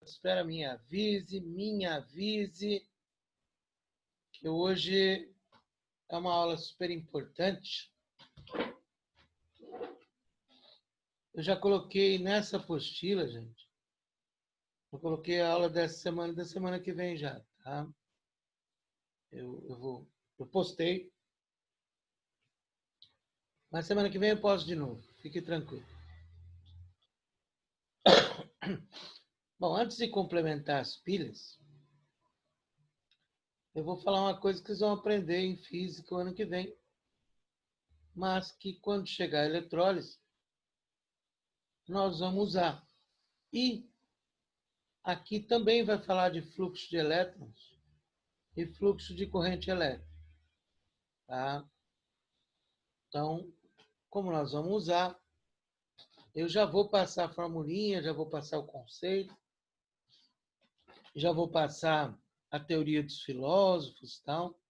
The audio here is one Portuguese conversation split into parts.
Espera, me avise, que hoje é uma aula super importante. Eu já coloquei nessa apostila, gente. Eu coloquei a aula dessa semana e da semana que vem já, tá? Eu postei. Mas semana que vem eu posto de novo. Fique tranquilo. Bom, antes de complementar as pilhas, eu vou falar uma coisa que vocês vão aprender em física o ano que vem, mas que quando chegar a eletrólise, nós vamos usar. E aqui também vai falar de fluxo de elétrons e fluxo de corrente elétrica. Tá? Então, como nós vamos usar, eu já vou passar a formulinha, já vou passar o conceito, já vou passar a teoria dos filósofos e tal,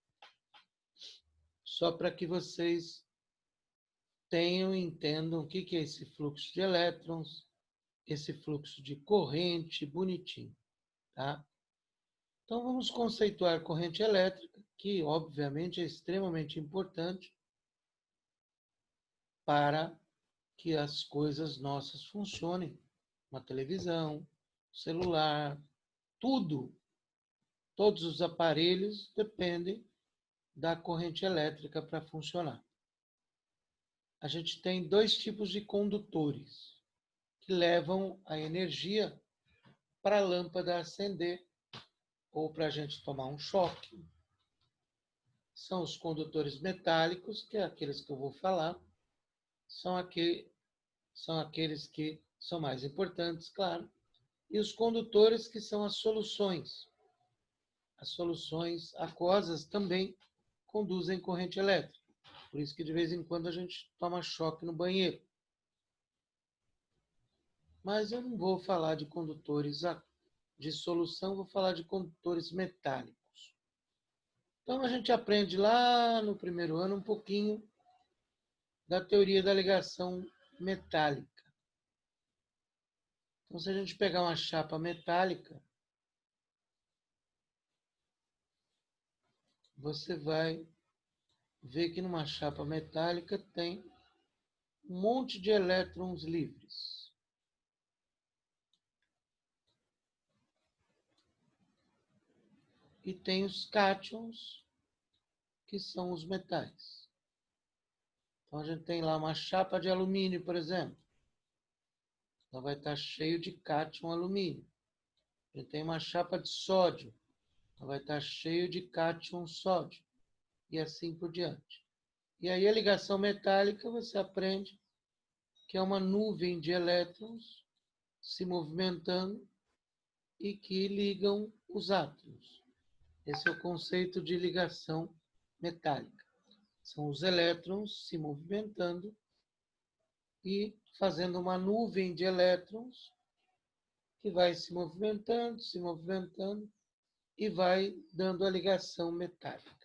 só para que vocês tenham e entendam o que é esse fluxo de elétrons, esse fluxo de corrente bonitinho, tá? Então, vamos conceituar corrente elétrica, que, obviamente, é extremamente importante para que as coisas nossas funcionem. Uma televisão, celular, tudo, todos os aparelhos dependem da corrente elétrica para funcionar. A gente tem dois tipos de condutores que levam a energia para a lâmpada acender ou para a gente tomar um choque. São os condutores metálicos, que é aqueles que eu vou falar, são aqueles que são mais importantes, claro, e os condutores, que são as soluções. As soluções aquosas também conduzem corrente elétrica. Por isso que de vez em quando a gente toma choque no banheiro. Mas eu não vou falar de condutores de solução, vou falar de condutores metálicos. Então a gente aprende lá no primeiro ano um pouquinho da teoria da ligação metálica. Então, se a gente pegar uma chapa metálica, você vai ver que numa chapa metálica tem um monte de elétrons livres. E tem os cátions, que são os metais. Então, a gente tem lá uma chapa de alumínio, por exemplo. Ela vai estar cheio de cátion alumínio. A gente tem uma chapa de sódio. Ela vai estar cheio de cátion sódio. E assim por diante. E aí a ligação metálica você aprende que é uma nuvem de elétrons se movimentando e que ligam os átomos. Esse é o conceito de ligação metálica. São os elétrons se movimentando e fazendo uma nuvem de elétrons que vai se movimentando e vai dando a ligação metálica.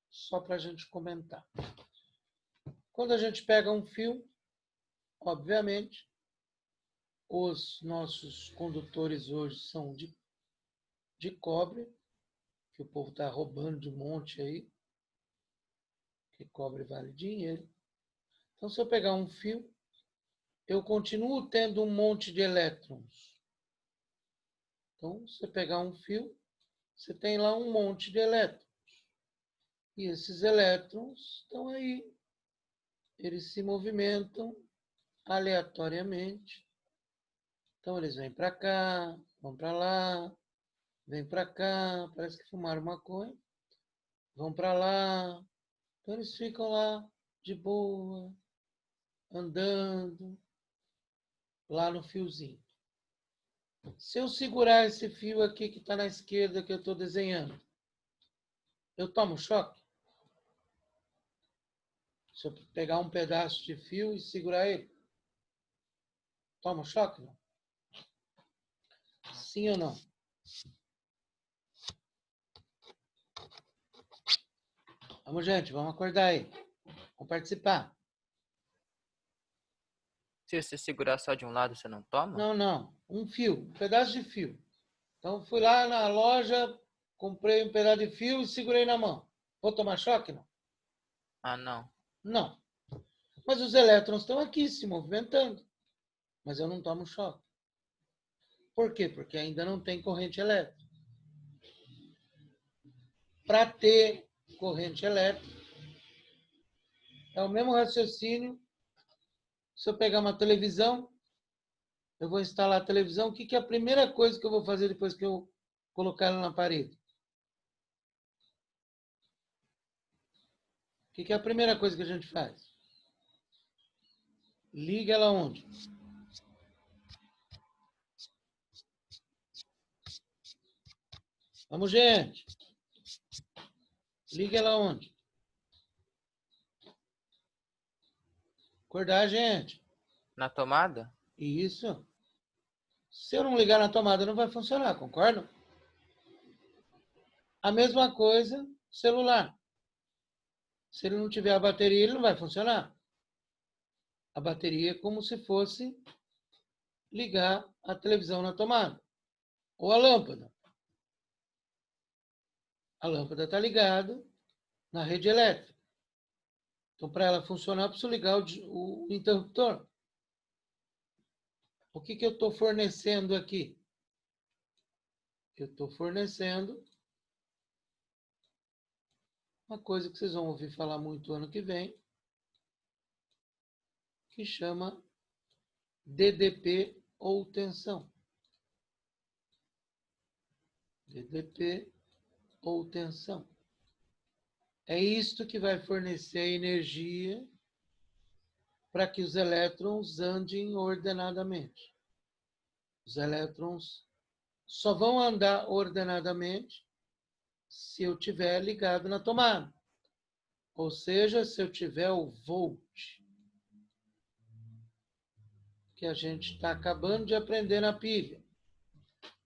Só para a gente comentar. Quando a gente pega um fio, obviamente, os nossos condutores hoje são de cobre, que o povo está roubando de um monte aí, que cobre vale dinheiro. Então, se eu pegar um fio, eu continuo tendo um monte de elétrons. Então, se você pegar um fio, você tem lá um monte de elétrons. E esses elétrons estão aí. Eles se movimentam aleatoriamente. Então, eles vêm para cá, vão para lá, vêm para cá, parece que fumaram maconha, vão para lá. Então, eles ficam lá de boa, andando, lá no fiozinho. Se eu segurar esse fio aqui que está na esquerda, que eu estou desenhando, eu tomo choque? Se eu pegar um pedaço de fio e segurar ele, toma choque? Não? Sim ou não? Vamos, gente, vamos acordar aí. Vamos participar. Se você segurar só de um lado, você não toma? Não, não. Um fio, um pedaço de fio. Então, fui lá na loja, comprei um pedaço de fio e segurei na mão. Vou tomar choque? Não. Ah, não. Não. Mas os elétrons estão aqui se movimentando. Mas eu não tomo choque. Por quê? Porque ainda não tem corrente elétrica. Para ter corrente elétrica, é o mesmo raciocínio. Se eu pegar uma televisão, eu vou instalar a televisão. O que é a primeira coisa que eu vou fazer depois que eu colocar ela na parede? O que é a primeira coisa que a gente faz? Liga ela onde? Vamos, gente. Liga ela onde? Acordar, gente. Na tomada? Isso. Se eu não ligar na tomada, não vai funcionar, concorda? A mesma coisa, celular. Se ele não tiver a bateria, ele não vai funcionar. A bateria é como se fosse ligar a televisão na tomada. Ou a lâmpada. A lâmpada está ligada na rede elétrica. Então, para ela funcionar, eu preciso ligar o interruptor. O que eu estou fornecendo aqui? Eu estou fornecendo uma coisa que vocês vão ouvir falar muito ano que vem, que chama DDP ou tensão. DDP ou tensão. É isto que vai fornecer energia para que os elétrons andem ordenadamente. Os elétrons só vão andar ordenadamente se eu tiver ligado na tomada. Ou seja, se eu tiver o volt, que a gente está acabando de aprender na pilha.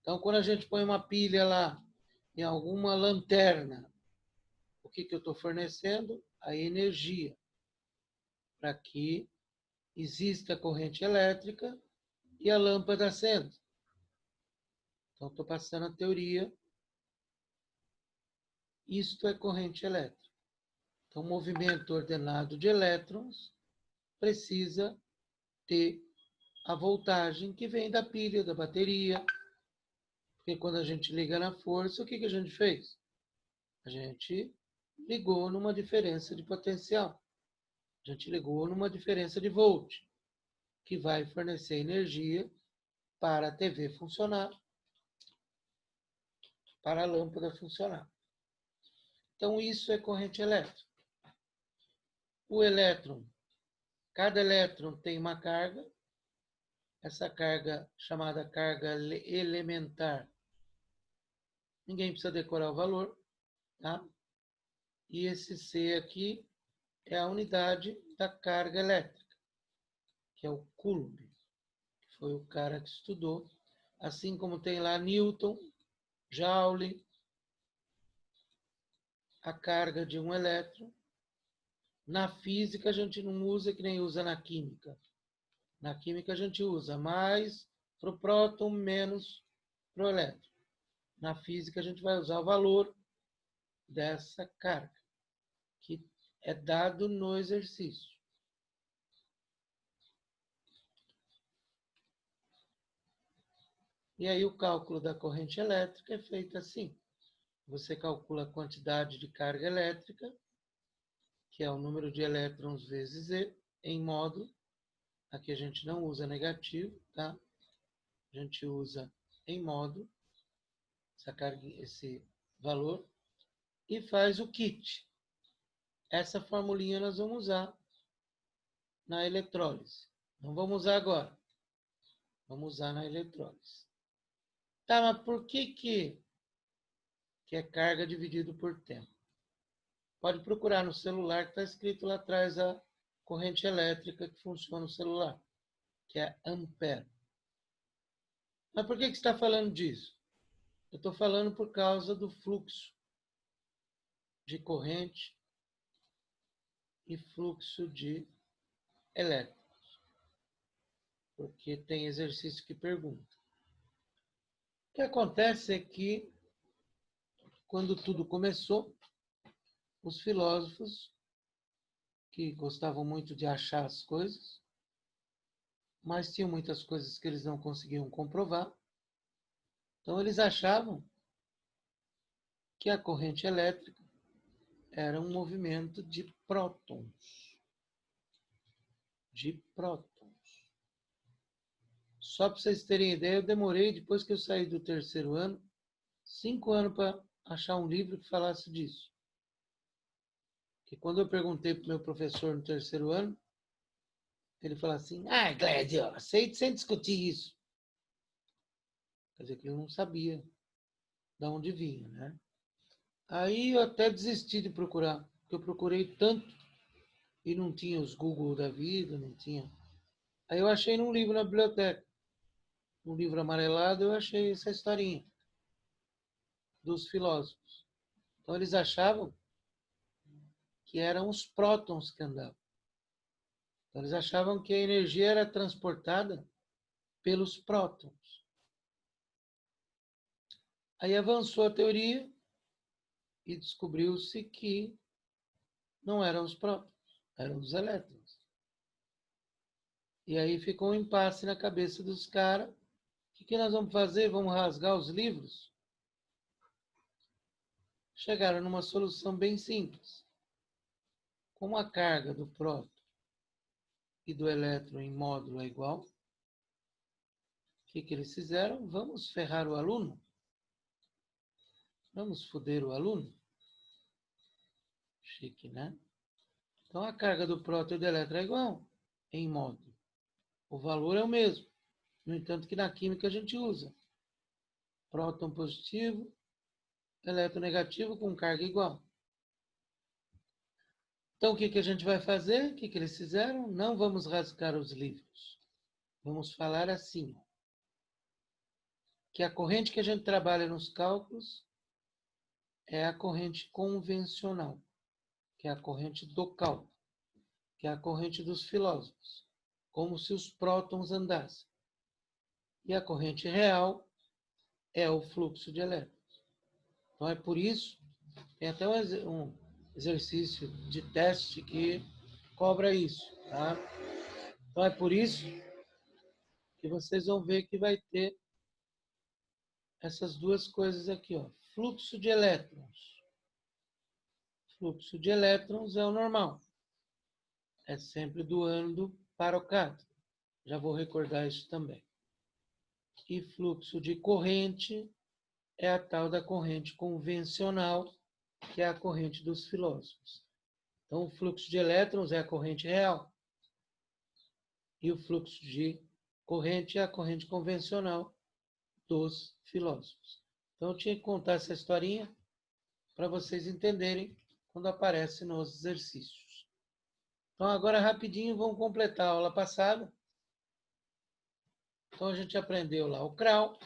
Então, quando a gente põe uma pilha lá em alguma lanterna, o que eu estou fornecendo? A energia para que exista corrente elétrica e a lâmpada acenda. Então, estou passando a teoria. Isto é corrente elétrica. Então, o movimento ordenado de elétrons precisa ter a voltagem que vem da pilha, da bateria. Porque quando a gente liga na força, o que a gente fez? A gente ligou numa diferença de potencial. A gente ligou numa diferença de volt, que vai fornecer energia para a TV funcionar, para a lâmpada funcionar. Então, isso é corrente elétrica. O elétron, cada elétron tem uma carga. Essa carga, chamada carga elementar, ninguém precisa decorar o valor, tá? E esse C aqui é a unidade da carga elétrica, que é o Coulomb, que foi o cara que estudou. Assim como tem lá Newton, Joule, a carga de um elétron. Na física a gente não usa que nem usa na química. Na química a gente usa mais para o próton, menos para o elétron. Na física a gente vai usar o valor dessa carga, que é dado no exercício. E aí o cálculo da corrente elétrica é feito assim. Você calcula a quantidade de carga elétrica, que é o número de elétrons vezes E, em módulo. Aqui a gente não usa negativo, tá? A gente usa em módulo essa carga, esse valor, e faz o kit. Essa formulinha nós vamos usar na eletrólise. Não vamos usar agora. Vamos usar na eletrólise. Tá, mas por que é carga dividido por tempo? Pode procurar no celular que está escrito lá atrás a corrente elétrica que funciona no celular, que é ampere. Mas por que você está falando disso? Eu estou falando por causa do fluxo de corrente e fluxo de elétrons. porque tem exercício que pergunta. O que acontece é que, quando tudo começou, os filósofos, que gostavam muito de achar as coisas, mas tinham muitas coisas que eles não conseguiam comprovar, então eles achavam que a corrente elétrica era um movimento de prótons. De prótons. Só para vocês terem ideia, eu demorei, depois que eu saí do terceiro ano, 5 anos para achar um livro que falasse disso. Porque quando eu perguntei para o meu professor no terceiro ano, ele falou assim, Glédio, aceite sem discutir isso. Quer dizer que ele não sabia de onde vinha, né? Aí eu até desisti de procurar, porque eu procurei tanto e não tinha os Google da vida, não tinha. Aí eu achei num livro na biblioteca, um livro amarelado, eu achei essa historinha dos filósofos. Então eles achavam que eram os prótons que andavam. Então eles achavam que a energia era transportada pelos prótons. Aí avançou a teoria e descobriu-se que não eram os prótons, eram os elétrons. E aí ficou um impasse na cabeça dos caras. O que nós vamos fazer? Vamos rasgar os livros? Chegaram numa solução bem simples. Como a carga do próton e do elétron em módulo é igual, o que eles fizeram? Vamos ferrar o aluno? Vamos foder o aluno? Chique, né? Então a carga do próton e do elétron é igual em módulo. O valor é o mesmo. No entanto, que na química a gente usa próton positivo, elétron negativo com carga igual. Então, o que a gente vai fazer? O que eles fizeram? Não vamos rasgar os livros. Vamos falar assim, que a corrente que a gente trabalha nos cálculos é a corrente convencional, que é a corrente do cálculo, que é a corrente dos filósofos, como se os prótons andassem. E a corrente real é o fluxo de elétrons. Então, é por isso, tem até um exercício de teste que cobra isso, tá? Então, é por isso que vocês vão ver que vai ter essas duas coisas aqui, ó. Fluxo de elétrons. Fluxo de elétrons é o normal. É sempre do ânodo para o cátodo. Já vou recordar isso também. E fluxo de corrente é a tal da corrente convencional, que é a corrente dos filósofos. Então, o fluxo de elétrons é a corrente real. E o fluxo de corrente é a corrente convencional dos filósofos. Então, eu tinha que contar essa historinha para vocês entenderem quando aparece nos exercícios. Então, agora, rapidinho, vamos completar a aula passada. Então, a gente aprendeu lá o CRAL.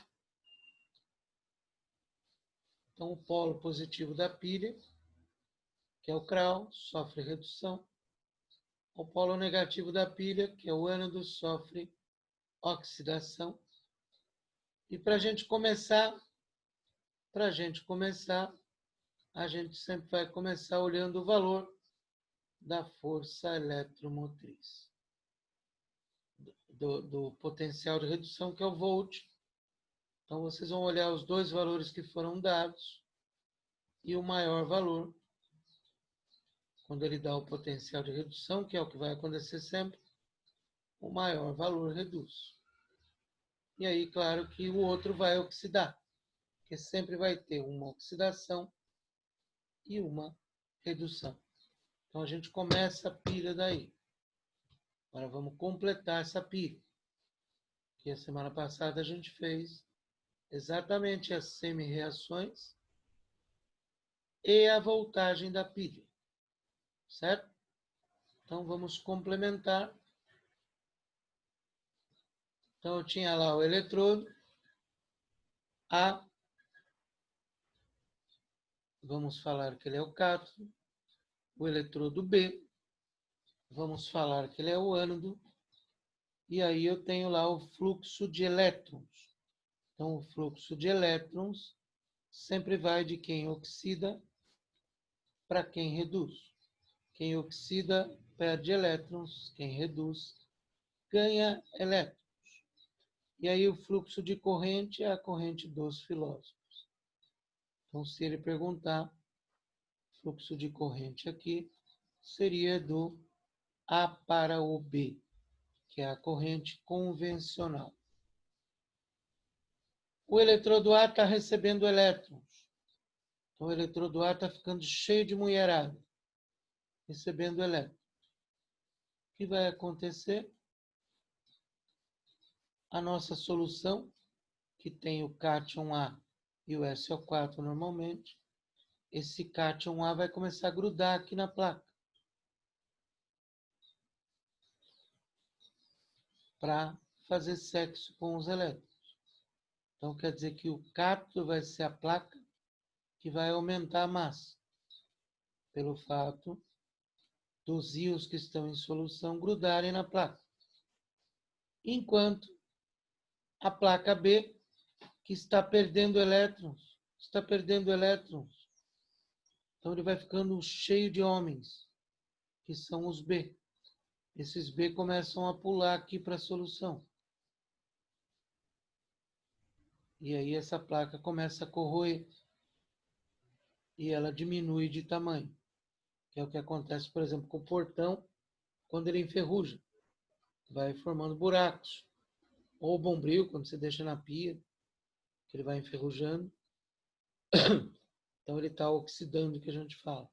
Então, o polo positivo da pilha, que é o CRAL, sofre redução. O polo negativo da pilha, que é o ânodo, sofre oxidação. E para a gente começar, a gente sempre vai começar olhando o valor da força eletromotriz. Do potencial de redução, que é o volt. Então, vocês vão olhar os dois valores que foram dados e o maior valor, quando ele dá o potencial de redução, que é o que vai acontecer sempre, o maior valor reduz. E aí, claro que o outro vai oxidar, porque sempre vai ter uma oxidação e uma redução. Então, a gente começa a pilha daí. Agora, vamos completar essa pilha. Que a semana passada a gente fez exatamente as semi-reações e a voltagem da pilha. Certo? Então, vamos complementar. Então, eu tinha lá o eletrodo A. Vamos falar que ele é o cátodo. O eletrodo B. Vamos falar que ele é o ânodo. E aí eu tenho lá o fluxo de elétrons. Então, o fluxo de elétrons sempre vai de quem oxida para quem reduz. Quem oxida perde elétrons, quem reduz ganha elétrons. E aí o fluxo de corrente é a corrente dos filósofos. Então, se ele perguntar, fluxo de corrente aqui seria do A para o B, que é a corrente convencional. O eletrodo A está recebendo elétrons. Então, o eletrodo A está ficando cheio de mulherada, recebendo elétrons. O que vai acontecer? A nossa solução, que tem o cátion A e o SO4 normalmente, esse cátion A vai começar a grudar aqui na placa para fazer sexo com os elétrons. Então, quer dizer que o cátodo vai ser a placa que vai aumentar a massa, pelo fato dos íons que estão em solução grudarem na placa. Enquanto a placa B, que está perdendo elétrons. Então, ele vai ficando cheio de homens, que são os B. Esses B começam a pular aqui para a solução. E aí essa placa começa a corroer. E ela diminui de tamanho. Que é o que acontece, por exemplo, com o portão, quando ele enferruja. Vai formando buracos. Ou o bombril, quando você deixa na pia, que ele vai enferrujando. Então ele está oxidando, que a gente fala.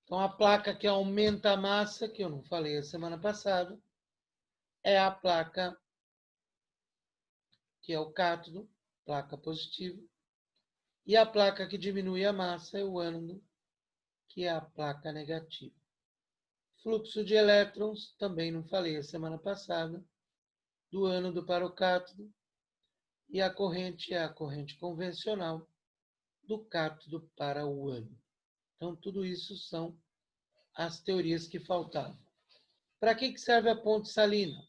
Então a placa que aumenta a massa, que eu não falei a semana passada, é a placa que é o cátodo, placa positiva. E a placa que diminui a massa é o ânodo, que é a placa negativa. Fluxo de elétrons, também não falei a semana passada, do ânodo para o cátodo. E a corrente é a corrente convencional do cátodo para o ânodo. Então, tudo isso são as teorias que faltavam. Para que serve a ponte salina?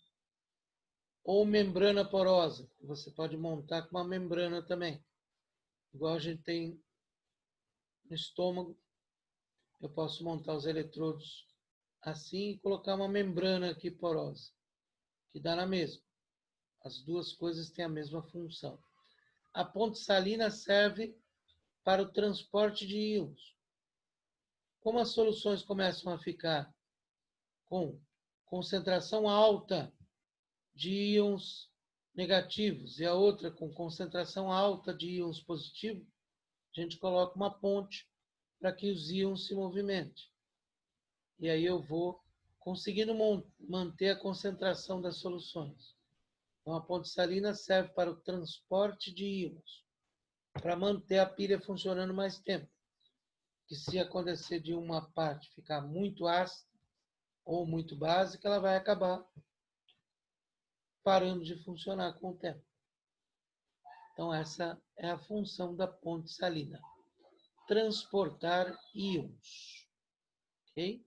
Ou membrana porosa? Você pode montar com uma membrana também. Igual a gente tem no estômago, eu posso montar os eletrodos assim e colocar uma membrana aqui porosa, que dá na mesma. As duas coisas têm a mesma função. A ponte salina serve para o transporte de íons. Como as soluções começam a ficar com concentração alta de íons negativos e a outra com concentração alta de íons positivos, a gente coloca uma ponte para que os íons se movimentem. E aí eu vou conseguindo manter a concentração das soluções. Então, a ponte salina serve para o transporte de íons, para manter a pilha funcionando mais tempo. Que se acontecer de uma parte ficar muito ácida ou muito básica, ela vai acabar parando de funcionar com o tempo. Então, essa é a função da ponte salina. Transportar íons. Ok?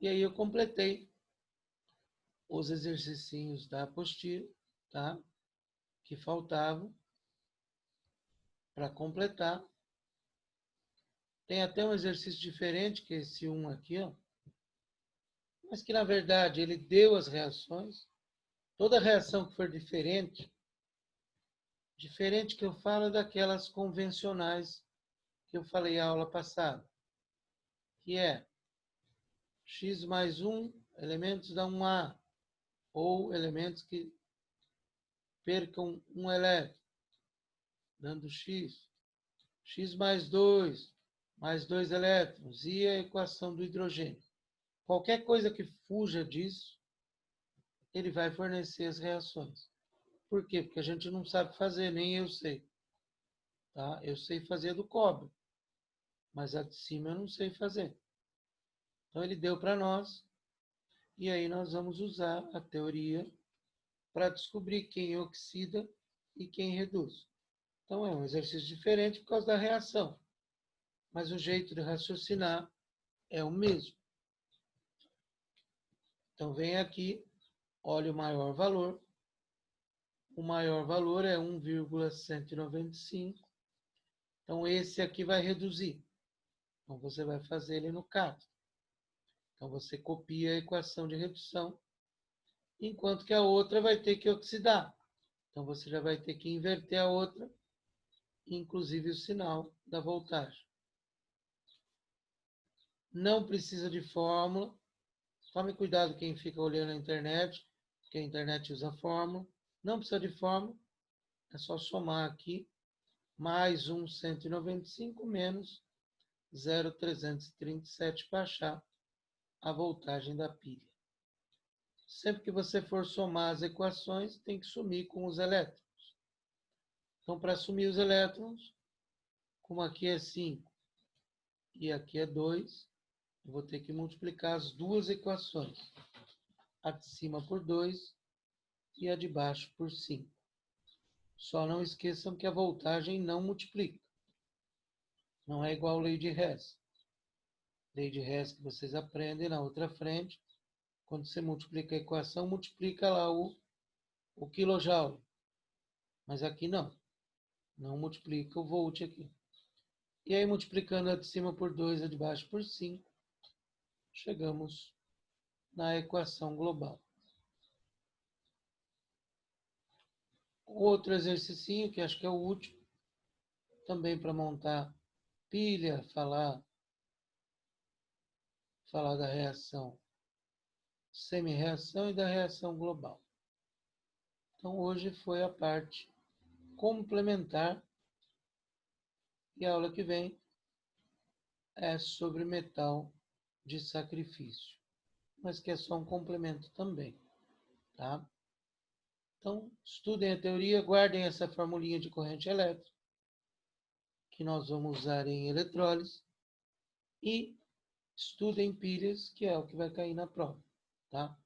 E aí eu completei os exercicinhos da apostila, tá? Que faltavam para completar. Tem até um exercício diferente, que é esse um aqui, ó. Mas que, na verdade, ele deu as reações. Toda reação que for diferente que eu falo é daquelas convencionais que eu falei a aula passada, que é x mais 1, elementos dá um A, ou elementos que percam um elétron, dando x. X mais 2 elétrons, e a equação do hidrogênio. Qualquer coisa que fuja disso, ele vai fornecer as reações. Por quê? Porque a gente não sabe fazer, nem eu sei. Tá? Eu sei fazer do cobre, mas a de cima eu não sei fazer. Então ele deu para nós, e aí nós vamos usar a teoria para descobrir quem oxida e quem reduz. Então é um exercício diferente por causa da reação, mas o jeito de raciocinar é o mesmo. Então, vem aqui, olha o maior valor. O maior valor é 1,195. Então, esse aqui vai reduzir. Então, você vai fazer ele no caso. Então, você copia a equação de redução, enquanto que a outra vai ter que oxidar. Então, você já vai ter que inverter a outra, inclusive o sinal da voltagem. Não precisa de fórmula. Tome cuidado quem fica olhando na internet, porque a internet usa fórmula. Não precisa de fórmula. É só somar aqui. Mais 1,195 menos 0,337 para achar a voltagem da pilha. Sempre que você for somar as equações, tem que sumir com os elétrons. Então, para sumir os elétrons, como aqui é 5 e aqui é 2, eu vou ter que multiplicar as duas equações. A de cima por 2 e a de baixo por 5. Só não esqueçam que a voltagem não multiplica. Não é igual a lei de Hess. Lei de Hess que vocês aprendem na outra frente. Quando você multiplica a equação, multiplica lá o quilojoule. Mas aqui não. Não multiplica o volt aqui. E aí, multiplicando a de cima por 2 e a de baixo por 5, chegamos na equação global. Outro exercício que acho que é o último, também para montar pilha, falar da reação semi-reação e da reação global. Então, hoje foi a parte complementar e a aula que vem é sobre metal de sacrifício, mas que é só um complemento também, tá? Então, estudem a teoria, guardem essa formulinha de corrente elétrica, que nós vamos usar em eletrólise, e estudem pilhas, que é o que vai cair na prova, tá?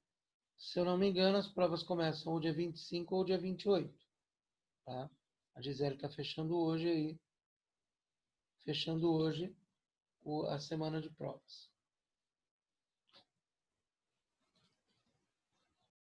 Se eu não me engano, as provas começam ou dia 25 ou dia 28, tá? A Gisele está fechando hoje a semana de provas.